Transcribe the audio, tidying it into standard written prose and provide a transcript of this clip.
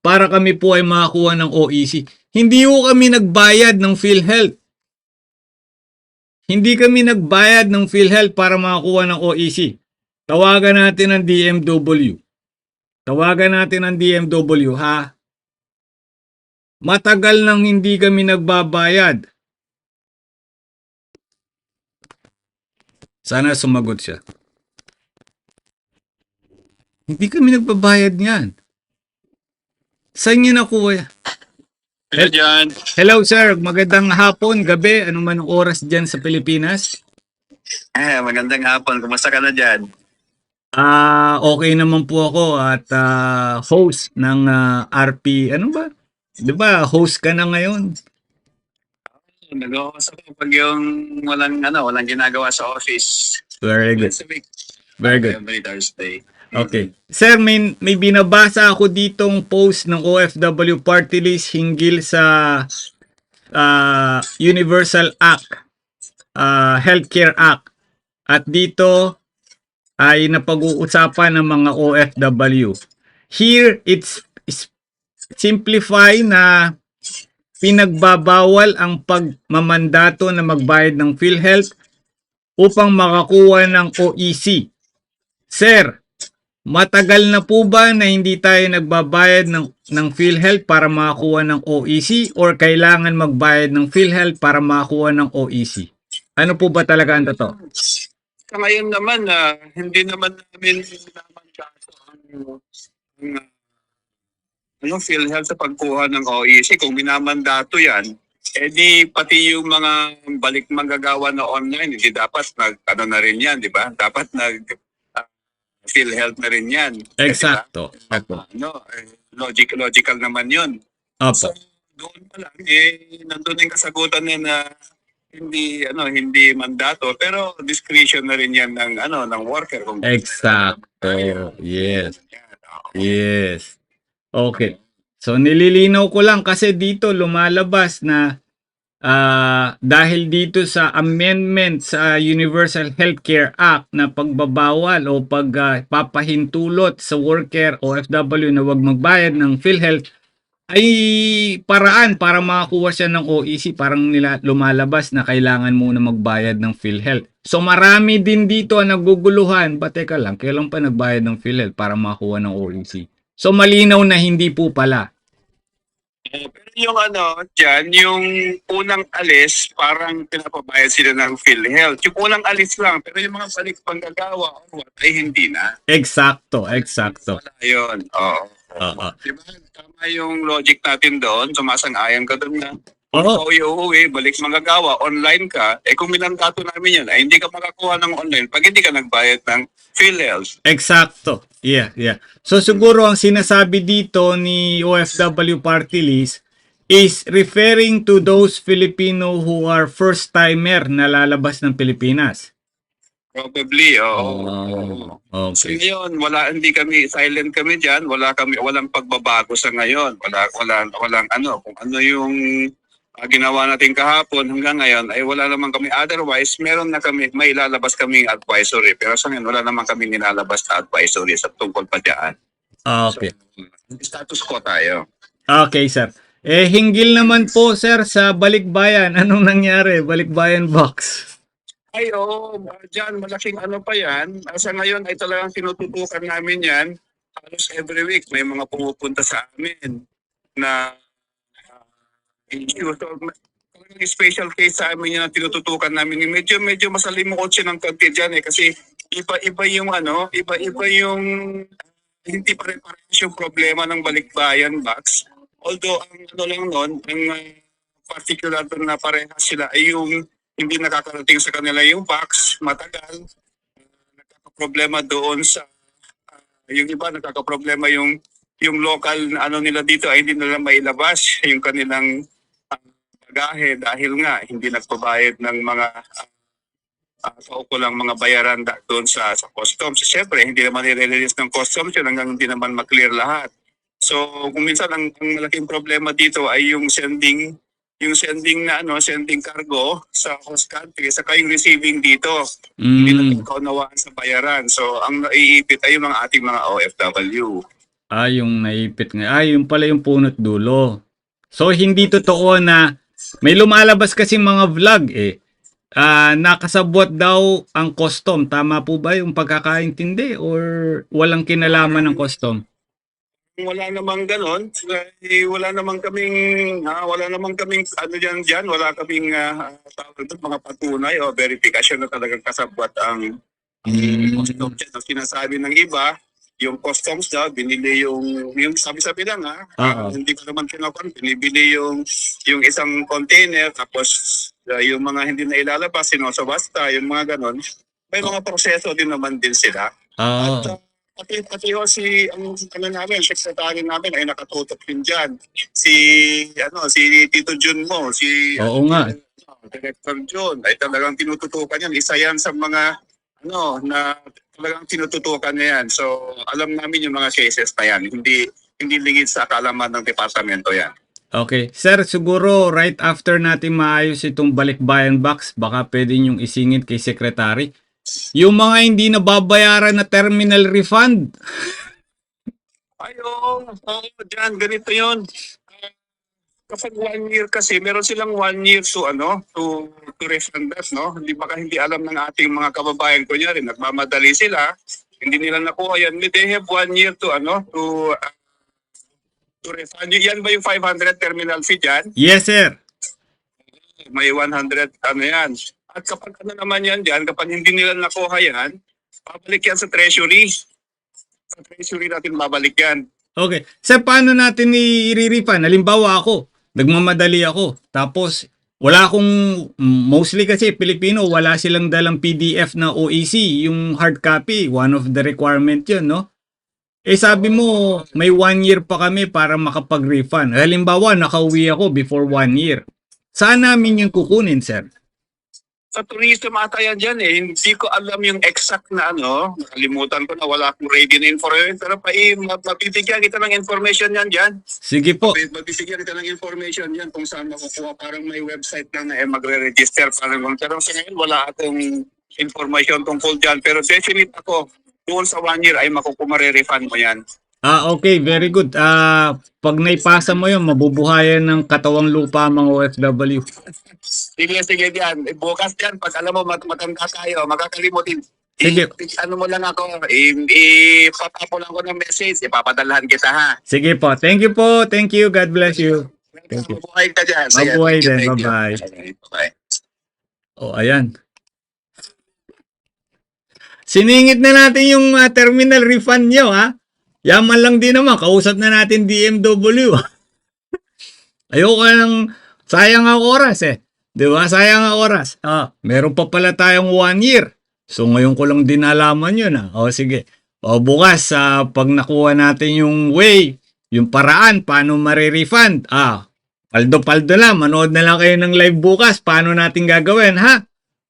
para kami po ay makakuha ng OEC. Hindi po kami nagbayad ng PhilHealth. Hindi kami nagbayad ng PhilHealth para makakuha ng OEC. Tawagan natin ang DMW. Tawagan natin ang DMW, ha? Matagal nang hindi kami nagbabayad. Sana sumagot siya. Hindi kami nagbabayad niyan. Saan niyo nakuha? Hello, John. Hello sir, magandang hapon, gabi, ano man ang oras dyan sa Pilipinas? Magandang hapon. Kumusta ka na dyan? Okay naman po ako at host ng RP, ano ba? Di ba, host ka na ngayon? Nag-uusap ako pag yung walang ginagawa sa office. Very good. Once a week. Very good. Every Thursday. Okay. Sir, may binabasa ako ditong post ng OFW Party List hinggil sa Universal Act, Healthcare Act. At dito ay napag-uusapan ng mga OFW. Here, it's simplify na pinagbabawal ang pagmamandato na magbayad ng PhilHealth upang makakuha ng OEC. Sir, matagal na po ba na hindi tayo nagbabayad ng PhilHealth para makakuha ng OEC or kailangan magbayad ng PhilHealth para makakuha ng OEC? Ano po ba talaga ang totoo? Sa ngayon naman, hindi naman namin namandato ang PhilHealth sa pagkuha ng OEC. Kung minamandato yan, di pati yung mga balik manggagawa na online, hindi dapat na rin yan, di ba? Dapat PhilHealth na rin yan. Exacto. Diba? Logical naman yun. Opo. So, doon pa lang, nandun yung kasagutan na hindi mandato, pero discretion na rin yan ng worker. Kung Exacto. Yes. Yes. Okay. So nililinaw ko lang kasi dito lumalabas na dahil dito sa amendment sa Universal Healthcare Act na pagbabawal o pagpapahintulot sa worker OFW na wag magbayad ng PhilHealth ay paraan para makakuha siya ng OEC. Parang lumalabas na kailangan muna magbayad ng PhilHealth. So marami din dito ang naguguluhan. Ba teka lang, kailan pa nagbayad ng PhilHealth para makakuha ng OEC? So malinaw na hindi po pala. Pero yung dyan, yung unang alis, parang pinapabayad sila ng PhilHealth. Yung unang alis lang, pero yung mga balik panggagawa ay hindi na. Exacto. Wala yun. Oo. Diba? Tama yung logic natin doon. Sumasang-ayon ka doon na. Kung uuwi, balik manggagawa, online ka, kung minandato namin yan, ay hindi ka makakuha ng online pag hindi ka nagbayad ng PhilHealth. Exacto. Yeah. So siguro ang sinasabi dito ni OFW Party List is referring to those Filipino who are first-timer na lalabas ng Pilipinas. Probably, oo. So Okay. ngayon, silent kami diyan, walang pagbabago sa ngayon. Walang kung ano yung ginawa natin kahapon hanggang ngayon ay wala naman kami. Otherwise, meron na kami, may ilalabas kaming advisory. Pero sa ngayon, wala naman kami nilalabas na advisory sa tungkol pa diyan. Okay. So, status quo tayo. Okay, sir. Hinggil naman po, sir, sa Balikbayan. Anong nangyari? Balikbayan box. Ay, dyan, malaking pa yan. Sa ngayon ay talagang tinututukan namin yan. Halos every week may mga pumupunta sa amin na issue. So, talagang special case sa amin yan na tinututukan namin. Medyo masalimuot siya ng konti dyan kasi iba-iba yung hindi pare-parehas yung problema ng Balikbayan box. Although ang particular doon na parehas sila ay yung hindi nakakarating sa kanila yung box, matagal. Nagkakaproblema doon sa yung iba, nagkakaproblema yung local na nila dito ay hindi nila mailabas yung kanilang bagahe dahil nga hindi nagpabayad ng mga kaukulang mga bayaran doon sa customs. Siyempre, hindi naman i-release ng customs yun hanggang hindi naman maklear lahat. So, kung minsan ang malaking problema dito ay yung sending cargo sa host country saka yung receiving dito. Hindi na kaunawaan sa bayaran. So ang naiipit ay yung mga ating mga OFW. Yung naipit nga. Yung pala yung punot dulo. So, hindi totoo na may lumalabas kasi mga vlog eh. Nakasabwat daw ang custom. Tama po ba yung pagkakaintindi or walang kinalaman ng custom? Wala namang ganon. Wala namang kaming ano diyan, wala kaming tawag doon, mga patunay o verification na talagang kasabwat ang custom dyan. Ang sinasabi ng iba, yung customs daw, binili yung sabi-sabi lang Oo. hindi ko naman kinakon, binibili yung isang container, tapos yung mga hindi na ilalabas, sinosabasta, yung mga ganon. May mga proseso din naman din sila. At Oo. pati ho ang namin, secretary namin ay nakatutok din dyan. Si Tito Jun mo, Oo nga. Director Jun, ay talagang tinututukan yan. Isa yan sa mga na talagang tinututukan niya yan. So, alam namin yung mga cases na yan. Hindi lingid sa kaalaman ng departamento yan. Okay. Sir, siguro right after natin maayos itong balikbayan box, baka pwede niyong isingit kay Secretary. Yung mga hindi nababayaran na terminal refund. Dyan, ganito yun. Kapag 1 year kasi, meron silang 1 year to refund us, no? Hindi alam ng ating mga kababayan ko niya rin, nagmamadali sila, hindi nila nakuha yan. They have 1 year to refund. Yan ba yung 500 terminal fee dyan? Yes, sir. May 100 yan. At kapag naman yan dyan, kapag hindi nila nakuha yan, babalik yan sa treasury. Sa treasury natin babalik yan. Okay. Sir, paano natin i-refund? Halimbawa ako, nagmamadali ako. Tapos, wala akong, mostly kasi Pilipino, wala silang dalang PDF na OEC, yung hard copy. One of the requirement yun, no? Sabi mo, may 1 year pa kami para makapag-refund. Halimbawa, nakauwi ako before 1 year. Saan namin yung kukunin, sir? Sa tourism ata yan dyan eh. Hindi ko alam yung exact na nakalimutan ko na, wala akong ready na information. Pero mabibigyan kita ng information yan dyan. Sige po. Mabibigyan kita ng information yan kung saan makukuha. Parang may website lang na magre-register. Pero sa ngayon wala akong information tungkol dyan. Pero definite ako, doon sa 1 year ay refund mo yan. Okay, very good. Pag naipasa mo yun, mabubuhayan ng katawang lupa ang mga OFW. Sige diyan. Bukas yan, pag alam mo matanda tayo, makakalimutin. Sige. Ano mo lang ako, ipapapon lang ko ng message, ipapadalahan kita ha. Sige po. Thank you po. Thank you. God bless you. Thank you. Mabuhay ka dyan. Sige, Mabuhay thank din. you. Bye-bye. Bye. Ayan. Siningit na natin yung terminal refund nyo, ha? Yaman lang din naman. Kausap na natin DMW. Ayoko nang sayang ang oras eh. Di ba? Sayang ang oras. Meron pa pala tayong 1 year. So ngayon ko lang din nalaman yun. Sige. Bukas, pag nakuha natin yung way, yung paraan, paano marirefund? Paldo-paldo lang. Manood na lang kayo ng live bukas. Paano natin gagawin, ha?